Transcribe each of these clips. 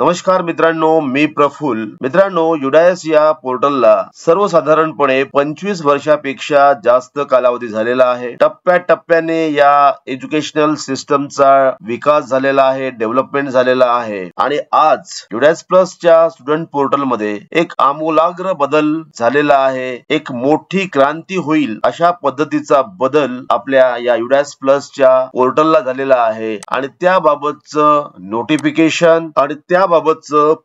नमस्कार मित्रांनो, मी प्रफुल्ल. मित्रांनो, युडायस या पोर्टलला सर्वसाधारणपणे 25 वर्षापेक्षा जास्त कालावधी झालेला आहे. टप्प्याटप्प्याने या एज्युकेशनल सिस्टमचा विकास झालेला आहे, डेव्हलपमेंट झालेला आहे आणि आज युडायस प्लसच्या स्टुडंट पोर्टलमध्ये एक आमूलाग्र बदल झालेला आहे. एक मोठी क्रांती होईल अशा पद्धतीचा बदल आपल्या या युडायस प्लसच्या पोर्टलला झालेला आहे आणि त्याबाबतचं नोटिफिकेशन आणि त्याबाबतचं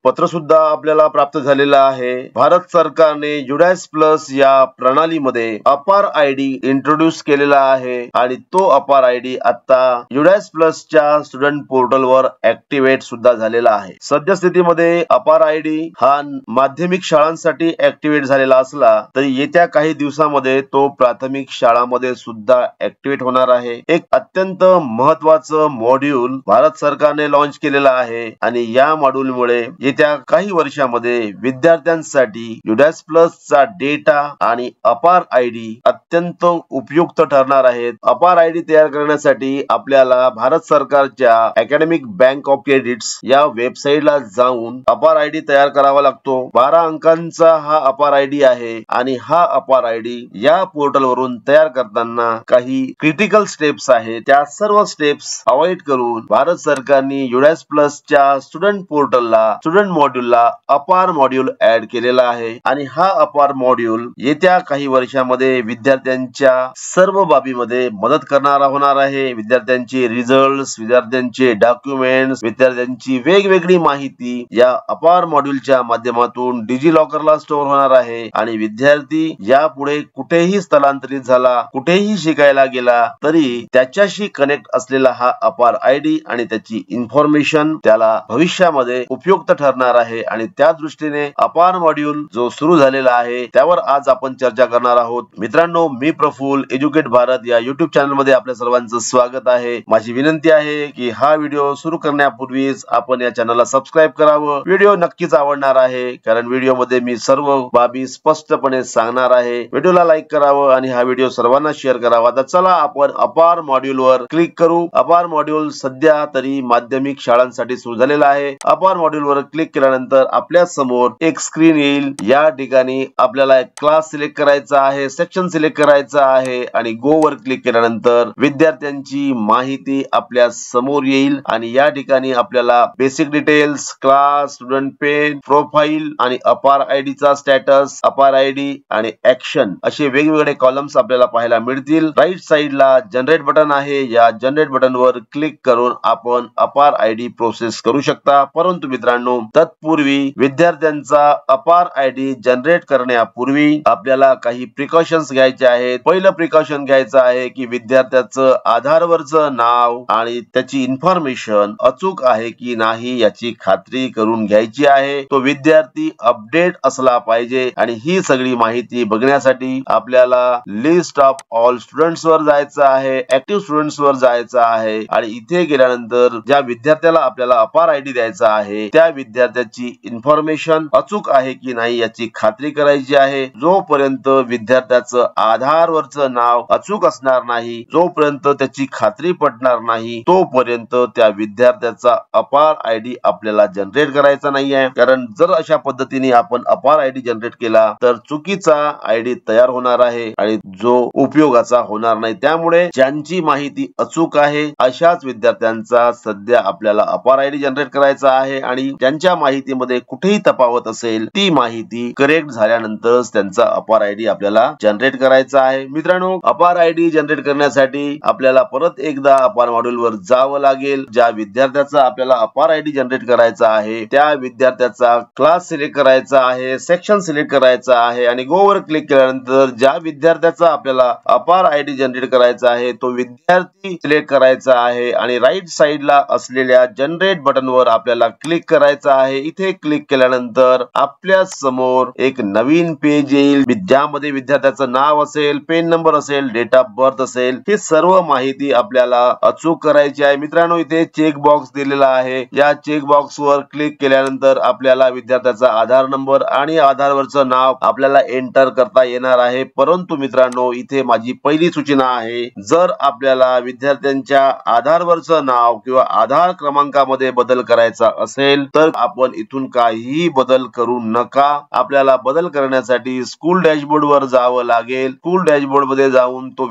पत्र सुद्धा आपल्याला प्राप्त झालेलं आहे. भारत सरकारने युडायस प्लस या प्रणालीमध्ये अपार आयडी इंट्रोड्यूस केलेला आहे आणि तो अपार आयडी आता युडायस प्लसच्या स्टुडंट पोर्टलवर ऍक्टिव्हेट सुद्धा झालेला आहे. सद्यस्थितीमध्ये अपार आयडी हा माध्यमिक शाळांसाठी ऍक्टिव्हेट झालेला असला तरी येत्या काही दिवसामध्ये तो प्राथमिक शाळांमध्ये सुद्धा ऍक्टिव्हेट होणार आहे. एक अत्यंत महत्वाचं मॉड्यूल भारत सरकारने लॉन्च केलेला आहे आणि या मॉड्यूलमुळे येत्या काही वर्षामध्ये विद्यार्थ्यांसाठी युडायस प्लसचा डेटा आणि अपार आयडी अत्यंत उपयुक्त ठरणार आहेत. अपार आयडी तयार करण्यासाठी आपल्याला भारत सरकारच्या अकॅडमिक बँक ऑफ क्रेडिट्स या वेबसाईटला जाऊन अपार आयडी तयार करावा लागतो. 12 अंकांचा हा अपार आयडी आहे आणि हा अपार आयडी या पोर्टलवरून तयार करताना काही क्रिटिकल स्टेप्स आहेत. त्या सर्व स्टेप्स अवॉइड करून भारत सरकारने युडायस प्लसच्या स्टुडंट पोर्टलला स्टुडंट मॉड्यूलला अपार मॉड्यूल ऍड केलेला आहे आणि हा अपार मॉड्यूल येत्या काही वर्षामध्ये विद्यार्थ्यांच्या सर्व बाबीमध्ये मदत करणारा होणार आहे. विद्यार्थ्यांचे रिझल्ट्स, विद्यार्थ्यांचे डॉक्युमेंट्स, विद्यार्थ्यांची वेगवेगळी माहिती या अपार मॉड्यूलच्या माध्यमातून डिजी लॉकरला स्टोअर होणार आहे आणि विद्यार्थी यापुढे कुठेही स्थलांतरित झाला, कुठेही शिकायला गेला तरी त्याच्याशी कनेक्ट असलेला हा अपार आयडी आणि त्याची इन्फॉर्मेशन त्याला भविष्यामध्ये उपयुक्त ठरणार आहे आणि त्या दृष्टीने अपार मॉड्यूल जो सुरू झालेला आहे त्यावर आज आपण चर्चा करणार आहोत. मित्रांनो, मी प्रफुल्ल, एज्युकेट भारत या युट्यूब चॅनल मध्ये आपल्या सर्वांचं स्वागत आहे. माझी विनंती आहे की हा व्हिडिओ सुरू करण्यापूर्वीच आपण या चॅनलला सबस्क्राईब करावं. व्हिडिओ नक्कीच आवडणार आहे कारण व्हिडिओ मध्ये मी सर्व बाबी स्पष्टपणे सांगणार आहे. व्हिडिओला लाईक करावं आणि हा व्हिडिओ सर्वांना शेअर करावा. तर चला आपण अपार मॉड्यूल वर क्लिक करू. अपार मॉड्यूल सध्या तरी माध्यमिक शाळांसाठी सुरू झालेला आहे. अपार मॉड्यूल वर क्लिक केल्यानंतर आपल्या समोर एक स्क्रीन येईल. या ठिकाणी आपल्याला एक क्लास सिलेक्ट करायचा आहे, सेक्शन सिलेक्ट करायचा आहे आणि गो वर क्लिक केल्यानंतर विद्यार्थ्यांची माहिती आपल्या समोर येईल आणि या ठिकाणी आपल्याला basic details, class, student pen, profile आणि अपार आयडी चा स्टेटस, अपार आयडी आणि ऍक्शन असे वेगवेगळे कॉलम्स आपल्याला पाहायला मिळतील. राईट साइडला जनरेट बटन आहे. या जनरेट बटन वर क्लिक करून आपण अपार आयडी प्रोसेस करू शकता. परंतु मित्रांनो, तत्पूर्वी विद्यार्थ्यांचा अपार आयडी जनरेट करण्यापूर्वी आपल्याला काही प्रिकॉशन्स घ्यायचे आहेत. पहिलं प्रिकॉशन घ्यायचं आहे की विद्यार्थ्याचं आधारवरचं नाव आणि त्याची इन्फॉर्मेशन अचूक आहे की नाही याची खात्री करून घ्यायची आहे. तो विद्यार्थी अपडेट असला पाहिजे आणि ही सगळी माहिती बघण्यासाठी आपल्याला लिस्ट ऑफ ऑल स्टुडंट्स वर जायचं आहे, ऍक्टिव्ह स्टुडंट्स वर जायचं आहे आणि इथे गेल्यानंतर ज्या विद्यार्थ्याला आपल्याला अपार आयडी द्यायचा आहे त्या विद्यार्थ्याची इन्फॉर्मेशन अचूक आहे की नाही याची खात्री करायची आहे. जोपर्यंत विद्यार्थ्याचं आधारवरचं नाव अचूक असणार नाही, जोपर्यंत त्याची खात्री पटणार नाही, तोपर्यंत त्या विद्यार्थ्याचा अपार आयडी आपल्याला जनरेट करायचा नाहीये. कारण जर अशा पद्धतीने आपण अपार आयडी जनरेट केला तर चुकीचा आयडी तयार होणार आहे आणि जो उपयोगाचा होणार नाही. त्यामुळे ज्यांची माहिती अचूक आहे अशाच विद्यार्थ्यांचा सध्या आपल्याला अपार आयडी जनरेट करायचा आहे आणि ज्यांच्या माहितीमध्ये कुठेही तफावत असेल ती माहिती करेक्ट झाल्यानंतरच त्यांचा अपार आयडी आपल्याला जनरेट करायचा आहे. मित्रांनो, अपार आयडी जनरेट करण्यासाठी आपल्याला परत एकदा अपार मॉड्यूल वर जावं लागेल. ज्या विद्यार्थ्याचा आपल्याला अपार आयडी जनरेट करायचा आहे त्या विद्यार्थ्याचा क्लास सिलेक्ट करायचा आहे, सेक्शन सिलेक्ट करायचा आहे आणि गो वर क्लिक केल्यानंतर ज्या विद्यार्थ्याचा आपल्याला अपार आयडी जनरेट करायचा आहे तो विद्यार्थी सिलेक्ट करायचा आहे आणि राईट साइडला असलेल्या जनरेट बटन वर आपल्याला क्लिक करायचं आहे. इथे क्लिक केल्यानंतर आपल्या समोर एक नवीन पेज येईल ज्यामध्ये विद्यार्थ्याचं नाव असेल, पेन नंबर असेल, डेट ऑफ बर्थ असेल, ही सर्व माहिती आपल्याला अचूक करायची आहे. मित्रांनो, इथे चेक बॉक्स दिलेला आहे. या चेक बॉक्स वर क्लिक केल्यानंतर आपल्याला विद्यार्थ्याचा आधार नंबर आणि आधारवरचं नाव आपल्याला एंटर करता येणार आहे. परंतु मित्रांनो, इथे माझी पहिली सूचना आहे, जर आपल्याला विद्यार्थ्यांच्या आधारवरचं नाव किंवा आधार क्रमांकामध्ये बदल करायचा असेल तर आपण इथून काहीही बदल करू नका. आपल्याला बदल करण्यासाठी स्कूल डॅशबोर्ड वर जावं लागेल. स्कूल डॅशबोर्ड मध्ये जाऊन तो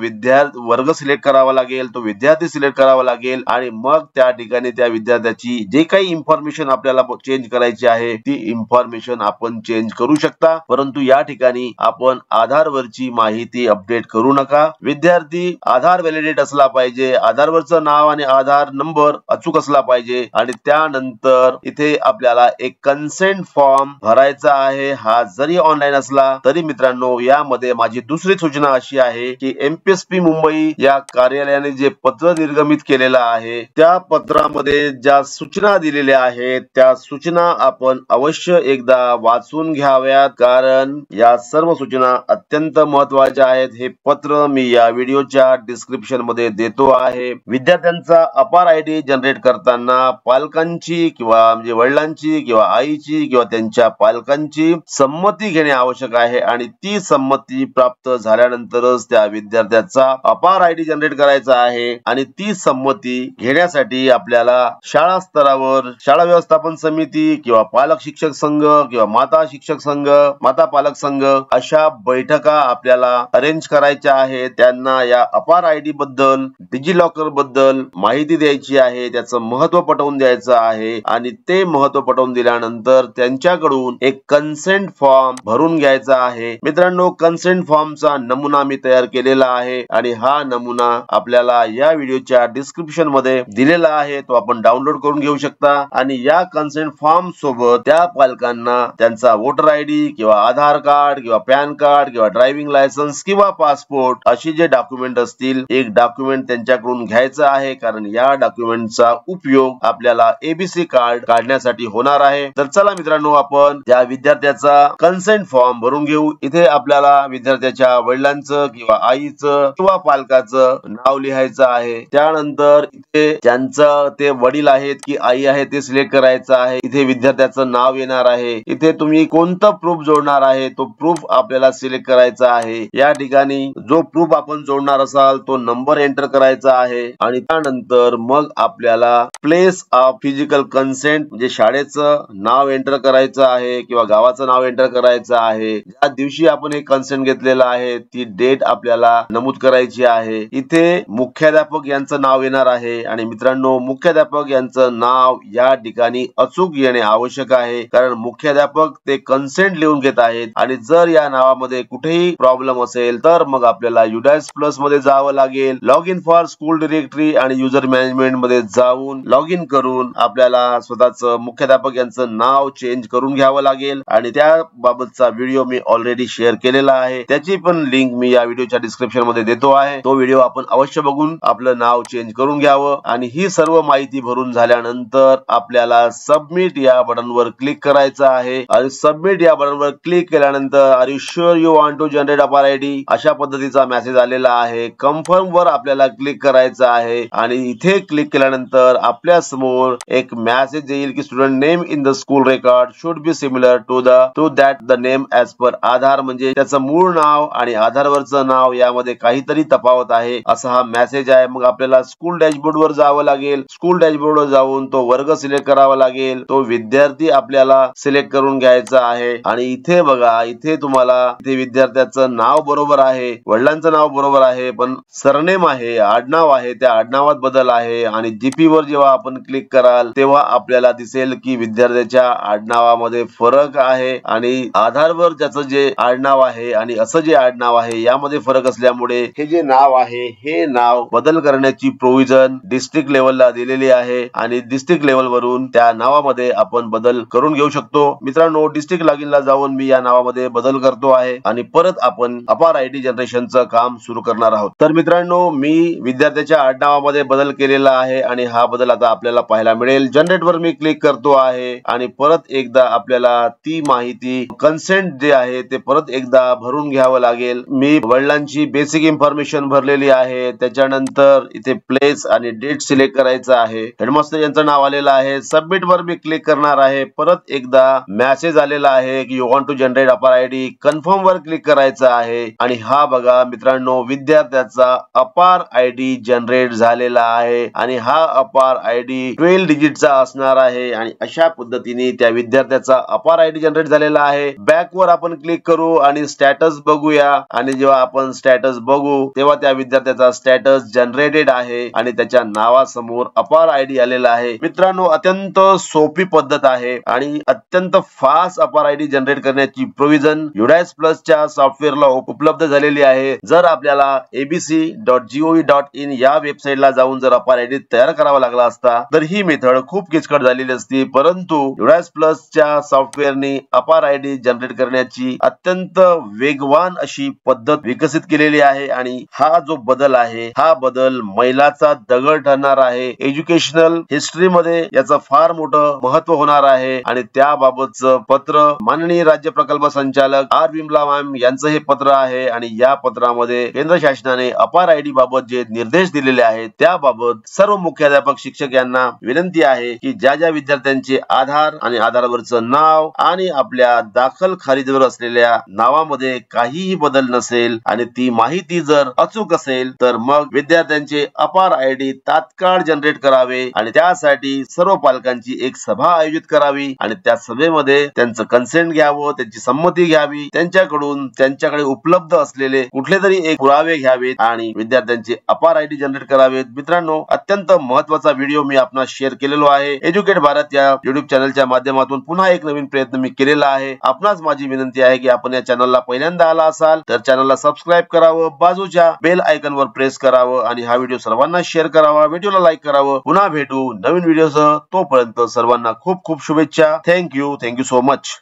वर्ग सिलेक्ट करावा लागेल, तो विद्यार्थी सिलेक्ट करावा लागेल आणि मग त्या ठिकाणी त्या विद्यार्थ्याची जे काही इन्फॉर्मेशन आपल्याला चेंज करायची आहे ती इन्फॉर्मेशन आपण चेंज करू शकता. परंतु या ठिकाणी आपण आधार वरची माहिती अपडेट करू नका. विद्यार्थी आधार व्हॅलिडेट असला पाहिजे, आधारवरचं नाव आणि आधार नंबर अचूक असला पाहिजे आणि त्यानंतर इथे आपल्याला एक कन्सेंट फॉर्म भरायचा आहे. हा जरी ऑनलाईन असला तरी मित्रांनो यामध्ये माझी दुसरी सूचना अशी आहे की एमपीएसपी मुंबई या कार्यालयाने जे पत्र निर्गमित केलेलं आहे त्या पत्रामध्ये ज्या सूचना दिलेल्या आहेत त्या सूचना आपण अवश्य एकदा वाचून घ्याव्यात, कारण या सर्व सूचना अत्यंत महत्वाच्या आहेत. हे पत्र मी या व्हिडिओच्या डिस्क्रिप्शन मध्ये देतो आहे. विद्यार्थ्यांचा अपार आयडी जनरेट करताना पालकांची किंवा म्हणजे वडिलांची किंवा आईची किंवा त्यांच्या पालकांची संमती घेणे आवश्यक आहे आणि ती संमती प्राप्त झाल्यानंतरच त्या विद्यार्थ्याचा अपार आयडी जनरेट करायचा आहे. आणि ती संमती घेण्यासाठी आपल्याला शाळा स्तरावर शाळा व्यवस्थापन समिती किंवा पालक शिक्षक संघ किंवा माता शिक्षक संघ, माता पालक संघ अशा बैठका आपल्याला अरेंज करायच्या आहेत. त्यांना या अपार आयडी बद्दल, डिजी लॉकर बद्दल माहिती द्यायची आहे, त्याचं महत्व पटवून द्यायचं आहे आणि ते महत्व पटवून दिल्यानंतर त्यांच्याकडून एक कन्सेंट फॉर्म भरून घ्यायचा आहे. मित्रांनो, कन्सेंट फॉर्मचा नमुना मी तयार केलेला आहे आणि हा नमुना आपल्याला या व्हिडिओच्या डिस्क्रिप्शन मध्ये दिलेला आहे. तो आपण डाउनलोड करून घेऊ शकता आणि या कन्सेंट फॉर्म सोबत त्या पालकांना त्यांचा वोटर आयडी किंवा आधार कार्ड किंवा पॅन कार्ड किंवा ड्रायव्हिंग लायसन्स किंवा पासपोर्ट अशी जे डॉक्युमेंट असतील एक डॉक्युमेंट त्यांच्याकडून घ्यायचं आहे, कारण या डॉक्युमेंटचा उपयोग आपल्याला एबीसी कार्ड काढण्यासाठी होणार आहे. तर चला मित्रांनो, आपण त्या विद्यार्थ्याचा कन्सेंट फॉर्म भरून घेऊ. इथे आपल्याला विद्यार्थ्याच्या वडिलांचं किंवा आईचं किंवा पालकाचं नाव लिहायचं आहे. त्यानंतर इथे ज्यांचं ते वडील आहेत की आई आहे ते सिलेक्ट करायचं आहे. इथे विद्यार्थ्याचं नाव येणार आहे. इथे तुम्ही कोणतं प्रूफ जोडणार आहे तो प्रूफ आपल्याला सिलेक्ट करायचा आहे. या ठिकाणी जो प्रूफ आपण जोडणार असाल तो नंबर एंटर करायचा आहे आणि त्यानंतर मग आपल्याला प्लेस ऑफ फिजिकल कन्सेंट म्हणजे शाळेचं नाव एंटर करायचं आहे किंवा गावाचं नाव एंटर करायचं आहे. ज्या दिवशी आपण हे कन्सेंट घेतलेलं आहे ती डेट आपल्याला नमूद करायची आहे. इथे मुख्याध्यापक यांचं नाव येणार आहे आणि मित्रांनो, मुख्याध्यापक यांचं नाव या ठिकाणी अचूक येणे आवश्यक आहे, कारण मुख्याध्यापक ते कन्सेंट लिहून घेत आहेत आणि जर या नावामध्ये कुठेही प्रॉब्लेम असेल तर मग आपल्याला युडायस प्लस मध्ये जावं लागेल. Log in for school directory आणि युजर मॅनेजमेंट मध्ये जाऊन लॉग इन करून आपल्याला स्वतःचं मुख्याध्यापक यांचं नाव चेंज करून घ्यावं लागेल आणि त्याबाबतचा व्हिडिओ मी ऑलरेडी शेअर केलेला आहे. त्याची पण लिंक मी या व्हिडिओच्या डिस्क्रिप्शन मध्ये देतो आहे. तो व्हिडिओ आपण अवश्य बघून आपलं नाव चेंज करून घ्यावं आणि ही सर्व माहिती भरून झाल्यानंतर आपल्याला सबमिट या बटनवर क्लिक करायचं आहे आणि सबमिट या बटनवर क्लिक केल्यानंतर are you sure you want to generate APAAR ID अशा पद्धतीचा मेसेज आलेला आहे. कन्फर्म वर आपल्याला क्लिक करायचं आहे आणि इथे क्लिक केल्यानंतर आपल्या समोर एक मेसेज येईल की student name in the school record should be similar to that the name as per Aadhaar, म्हणजे त्याचं मूळ नाव आणि आधारवरचं नाव यामध्ये काहीतरी तफावत आहे असा हा मेसेज आहे. मग आपल्याला स्कूल डॅशबोर्ड वर जावं लागेल. स्कूल डॅशबोर्ड वर जाऊन तो वर्ग सिलेक्ट करावा लागेल, तो विद्यार्थी आपल्याला सिलेक्ट करून घ्यायचा आहे आणि इथे बघा, इथे तुम्हाला इथे विद्यार्थ्याचं नाव बरोबर आहे, वडिलांचं नाव बरोबर आहे, पण सरनेम आहे, आडनाव आहे, त्या आडनावात बदल आहे आणि जीपी वर जेव्हा आपण क्लिक कराल तेव्हा आपल्याला दिसेल की विद्यार्थ्याच्या आडनावामध्ये फरक आहे आणि आधारवर ज्याचं जे आडनाव आहे आणि असं जे आडनाव आहे यामध्ये फरक असल्यामुळे हे जे नाव आहे हे नाव बदल करण्याची प्रोव्हिजन डिस्ट्रिक्ट लेवलला दिलेली आहे आणि डिस्ट्रिक्ट लेवल वरून त्या नावामध्ये आपण बदल करून घेऊ शकतो. मित्रांनो, डिस्ट्रिक्ट लॉगिन ला जाऊन मी या नावामध्ये बदल करतो आहे आणि परत आपण अपार आयडी जनरेशनचं काम सुरू करणार आहोत. तर मित्रांनो, मी विद्यार्थ्याच्या आडनावामध्ये बदल केलेला आहे आणि हा बदल आता आपल्याला पाहायला मिळेल. जनरेट वर मी क्लिक करतो आहे आणि परत एकदा आपल्याला ती माहिती कन्सेंट जे आहे ते परत एकदा भरून घ्यावं लागेल. मी वडिलांची बेसिक इन्फॉर्मेशन भरलेली आहे. त्याच्यानंतर इथे प्लेस आणि डेट सिलेक्ट करायचं आहे. हेडमास्टर यांचं नाव आलेलं आहे. सबमिट वर मी क्लिक करणार आहे. परत एकदा मेसेज आलेला आहे की you want to generate APAAR ID. Confirm वर क्लिक करायचं आहे आणि हा बघा मित्रांनो, विद्यार्थ्याचा अपार आयडी जनरेट झालेला आहे आणि हा अपार आयडी 12 डिजिटचा असणार आहे आणि अशा पद्धतीने त्या विद्यार्थ्याचा अपार आयडी जनरेट झालेला आहे. बॅक वर आपण क्लिक करू आणि स्टॅटस बघूया आणि जेव्हा आपण स्टॅटस बघू तेव्हा त्या विद्यार्थ्याचा स्टॅटस जनरेटेड आहे आणि त्याच्या नावासमोर अपार आयडी आलेला आहे. मित्रांनो, अत्यंत सोपी पद्धत आहे आणि अत्यंत फास्ट अपार आयडी जनरेट करण्याची प्रोव्हिजन युडायस प्लसच्या सॉफ्टवेअरला उपलब्ध झालेली आहे. जर आपल्याला abc.gov.in या वेबसाईटला जाऊन जर अपार आयडी तयार करावा लागला असता तर ही मेथड खूप किचकट झालेली असती, परंतु युडायस प्लसच्या सॉफ्टवेअरने अपार आयडी जनरेट करण्याची अत्यंत वेगवान अशी पद्धत विकसित केलेली आहे आणि हा जो बदल आहे हा बदल मैलाचा दगड ठरणार आहे. एज्युकेशनल हिस्ट्री मध्ये याचं फार मोठं महत्व होणार आहे आणि त्याबाबतचं पत्र माननीय राज्य प्रकल्प संचालक आर विमला मॅम यांचं हे पत्र आहे आणि या पत्रामध्ये केंद्र शासनाने अपार आयडी बाबत जे निर्देश दिलेले आहेत त्याबाबत सर्व मुख्याध्यापक शिक्षक यांना विनंती आहे की ज्या ज्या विद्यार्थ्यांचे आधार आणि आधारवरचं नाव आणि आपल्या दाखल खारिजवर असलेल्या नावामध्ये काहीही बदल नसेल आणि ती माहिती जर अचूक असेल तर मग विद्यार्थ्यांचे अपार आयडी तात्काळ जनरेट करावे आणि त्यासाठी सर्व पालकांची एक सभा आयोजित करावी आणि त्या सभेमध्ये त्यांचं कन्सेंट घ्यावं, त्यांची संमती घ्यावी, त्यांच्याकडे उपलब्ध असलेले कुठले तरी एक पुरावे घ्यावेत आणि विद्यार्थ्यांचे अपार आयडी जनरेट करावेत. मित्रांनो, अत्यंत महत्वाचा व्हिडिओ मी आपणास शेअर केलेलो आहे. एज्युकेट भारत या युट्यूब चॅनलच्या माध्यमातून पुन्हा एक नवीन प्रयत्न मी केलेला आहे. आपणास माझी विनंती आहे की आपण या चॅनलला पहिल्यांदा आला असाल तर चॅनलला सबस्क्राईब करावं, बाजूच्या बेल आयकॉनवर प्रेस करावं आणि हा व्हिडिओ सर्वांना शेअर करावा, व्हिडिओला लाईक करावं. पुन्हा भेटू नवीन व्हिडिओसह. तोपर्यंत सर्वांना खूप खूप शुभेच्छा. Thank you so much.